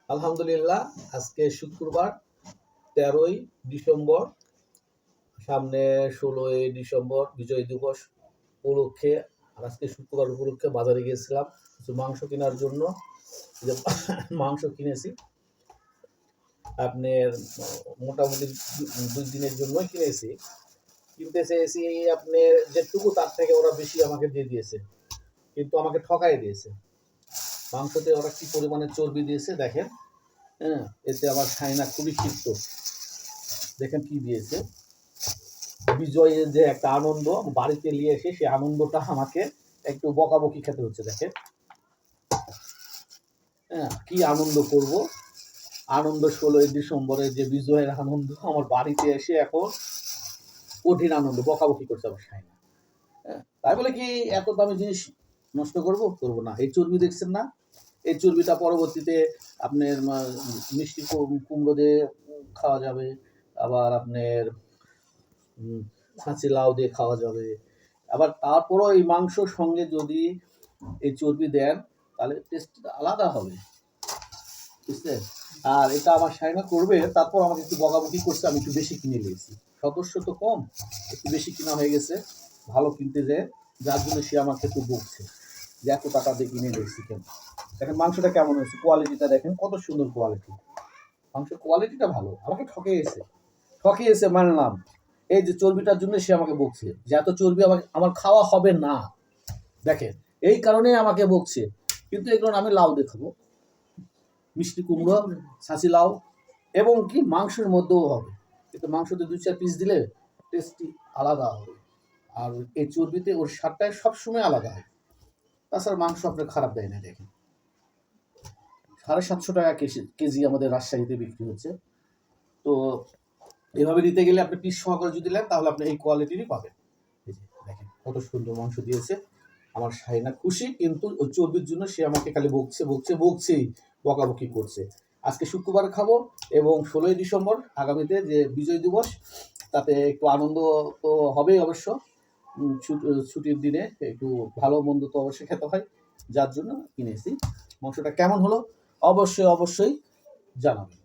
আলহামদুলিল্লাহ, আজকে শুক্রবার 13ই ডিসেম্বর, সামনে 16ই ডিসেম্বর বিজয় দিবস উপলক্ষে। আর আজকে শুক্রবার উপলক্ষে বাজারে গিয়েছিলাম কিছু মাংস কেনার জন্য। যে মাংস কিনেছি আপনার মোটামুটি 2 দিনের জন্যই কিনেছি। কিনতে চেয়েছি আপনার যেটুকু তার থেকে ওরা বেশি আমাকে দিয়ে দিয়েছে, কিন্তু আমাকে ঠকাই দিয়েছে। মাংসতে ওরা কি পরিমাণে চর্বি দিয়েছে দেখেন। হ্যাঁ, এতে আমার সাইনা খুবই ক্ষিপ্ত। দেখেন কি দিয়েছে। বিজয়ের যে একটা আনন্দ বাড়িতে নিয়ে এসে সেই আনন্দটা আমাকে একটু বকাবকি খেতে হচ্ছে। দেখেন, হ্যাঁ, কি আনন্দ করব। আনন্দ 16ই ডিসেম্বরের যে বিজয়ের আনন্দ আমার বাড়িতে এসে এখন কঠিন আনন্দ বকাবকি করছে আমার সাইনা। হ্যাঁ, তাই বলে কি এত দামি জিনিস নষ্ট করব না। এই চর্বি দেখছেন না, এই চর্বিটা পরবর্তীতে আপনার মিষ্টি কুমড়ো দিয়ে খাওয়া যাবে, আবার আপনার ছাঁচি লাউ দিয়ে খাওয়া যাবে। আবার তারপরও এই মাংসর সঙ্গে যদি এই চর্বি দেন তাহলে টেস্টটা আলাদা হবে, বুঝলেন। আর এটা আমার সাইনা করবে, তারপর আমাকে একটু বকাবকি করছে, আমি একটু বেশি কিনে নিয়েছি। সদস্য তো কম, একটু বেশি কিনা হয়ে গেছে ভালো কিনতে যায়, যার জন্য সে আমাকে একটু বকছে যে এত টাকা দিয়ে কিনে নিয়েছি কেন। দেখেন মাংসটা কেমন হয়েছে, কোয়ালিটিটা দেখেন কত সুন্দর কোয়ালিটি। মাংসের কোয়ালিটিটা ভালো, আমাকে ঠকিয়েছে মানলাম। এই যে চর্বিটার জন্য সে আমাকে বকছে যে এত চর্বি আমার খাওয়া হবে না। দেখেন, এই কারণে আমাকে বকছে। কিন্তু এগুলো আমি লাউ দেখাবো, মিষ্টি কুমড়ো, ছাঁচি লাউ এবং কি মাংসের মধ্যেও হবে। কিন্তু মাংসতে 2-4 পিস দিলে টেস্টি আলাদা হবে। আর এই চর্বিতে ওর স্বাদটাই সবসময় আলাদা হয়। তাছাড়া মাংস আপনার খারাপ দেয় না। দেখেন 750 টাকা কেজি আমাদের রাজশাহীতে বিক্রি হচ্ছে। তো এভাবে দিতে গেলে আপনি পিস সহকারে যদি নেন তাহলে আপনি এই কোয়ালিটিরই পাবেন। এই যে দেখেন কত সুন্দর মাংস দিয়েছে আমার সাইনা খুশি, কিন্তু ওই চর্বির জন্য সে আমাকে খালি বকছেই, বকাবকি করছে। আজকে শুক্রবার খাবো এবং 16ই ডিসেম্বর আগামীতে যে বিজয় দিবস, তাতে একটু আনন্দ তো হবেই অবশ্য। ছুটির দিনে একটু ভালো মন্দ তো অবশ্যই খেতে হয়, যার জন্য কিনেছি। মাংসটা কেমন হলো অবশ্যই জানাবেন।